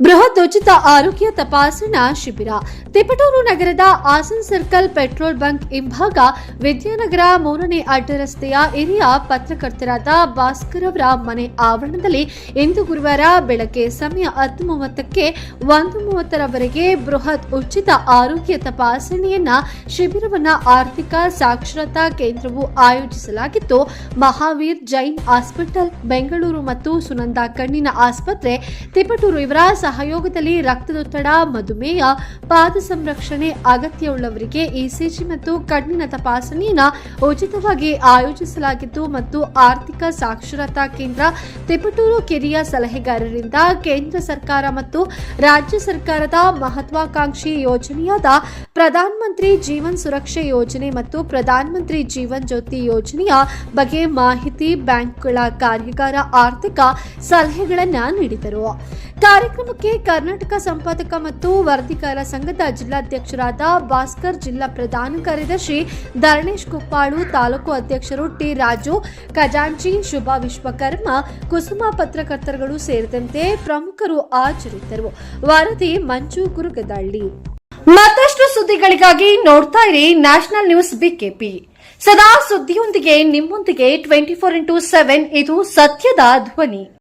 ಬೃಹತ್ ಉಚಿತ ಆರೋಗ್ಯ ತಪಾಸಣಾ ಶಿಬಿರ ತಿಪಟೂರು ನಗರದ ಆಸನ್ ಸರ್ಕಲ್ ಪೆಟ್ರೋಲ್ ಬಂಕ್ ಹಿಂಭಾಗ ವಿದ್ಯಾನಗರ 3ನೇ ಅಡ್ಡ ರಸ್ತೆಯ ಹಿರಿಯ ಪತ್ರಕರ್ತರಾದ ಭಾಸ್ಕರ್ ಅವರ ಮನೆ ಆವರಣದಲ್ಲಿ ಇಂದು ಗುರುವಾರ ಬೆಳಗ್ಗೆ ಸಮಯ 10:30ಕ್ಕೆ 1:30ರವರೆಗೆ ಬೃಹತ್ ಉಚಿತ ಆರೋಗ್ಯ ತಪಾಸಣೆಯನ್ನ ಶಿಬಿರವನ್ನ ಆರ್ಥಿಕ ಸಾಕ್ಷರತಾ ಕೇಂದ್ರವು ಆಯೋಜಿಸಲಾಗಿತ್ತು. ಮಹಾವೀರ್ ಜೈನ್ ಹಾಸ್ಪಿಟಲ್ ಬೆಂಗಳೂರು ಮತ್ತು ಸುನಂದ ಕಣ್ಣಿನ ಆಸ್ಪತ್ರೆ ತಿಪಟೂರು ಇವರ ಸಹಯೋಗದಲ್ಲಿ ರಕ್ತದೊತ್ತಡ, ಮಧುಮೇಹ, ಪಾದ ಸಂರಕ್ಷಣೆ ಅಗತ್ಯವುಳ್ಳವರಿಗೆ ಇಸಿಜಿ ಮತ್ತು ಕಣ್ಣಿನ ತಪಾಸಣೆಯನ್ನು ಉಚಿತವಾಗಿ ಆಯೋಜಿಸಲಾಗಿತ್ತು ಮತ್ತು ಆರ್ಥಿಕ ಸಾಕ್ಷರತಾ ಕೇಂದ್ರ ತಿಪಟೂರು ಕಿರಿಯ ಸಲಹೆಗಾರರಿಂದ ಕೇಂದ್ರ ಸರ್ಕಾರ ಮತ್ತು ರಾಜ್ಯ ಸರ್ಕಾರದ ಮಹತ್ವಾಕಾಂಕ್ಷಿ ಯೋಜನೆಯಾದ ಪ್ರಧಾನ ಮಂತ್ರಿ ಜೀವನ್ ಸುರಕ್ಷೆ ಯೋಜನೆ ಮತ್ತು ಪ್ರಧಾನ ಮಂತ್ರಿ ಜೀವನ್ ಜ್ಯೋತಿ ಯೋಜನೆಯ ಬಗ್ಗೆ ಮಾಹಿತಿ ಬ್ಯಾಂಕ್ಗಳ ಕಾರ್ಯಾಗಾರ ಆರ್ಥಿಕ ಸಲಹೆಗಳನ್ನು ನೀಡಿದರು. ಕಾರ್ಯಕ್ರಮಕ್ಕೆ ಕರ್ನಾಟಕ ಸಂಪಾದಕ ಮತ್ತು ವರದಿಗಾರ ಸಂಘದ ಜಿಲ್ಲಾಧ್ಯಕ್ಷರಾದ ಭಾಸ್ಕರ್, ಜಿಲ್ಲಾ ಪ್ರಧಾನ ಕಾರ್ಯದರ್ಶಿ ಧರಣೇಶ್ ಕುಪ್ಪಾಳು, ತಾಲೂಕು ಅಧ್ಯಕ್ಷರು ಟಿ ರಾಜು, ಖಜಾಂಚಿ ಶುಭಾ ವಿಶ್ವಕರ್ಮ, ಕುಸುಮ ಪತ್ರಕರ್ತರುಗಳು ಸೇರಿದಂತೆ ಪ್ರಮುಖರು ಹಾಜರಿದ್ದರು. ವರದಿ ಮಂಜು ಗುರುಗದಳ್ಳಿ. ಮತ್ತಷ್ಟು ಸುದ್ದಿಗಳಿಗಾಗಿ ನೋಡ್ತಾ ಇರಿ ನ್ಯಾಷನಲ್ ನ್ಯೂಸ್ ಬಿಕೆಪಿ. ಸದಾ ಸುದ್ದಿಯೊಂದಿಗೆ ನಿಮ್ಮೊಂದಿಗೆ 24x7 ಇದು ಸತ್ಯದ ಧ್ವನಿ.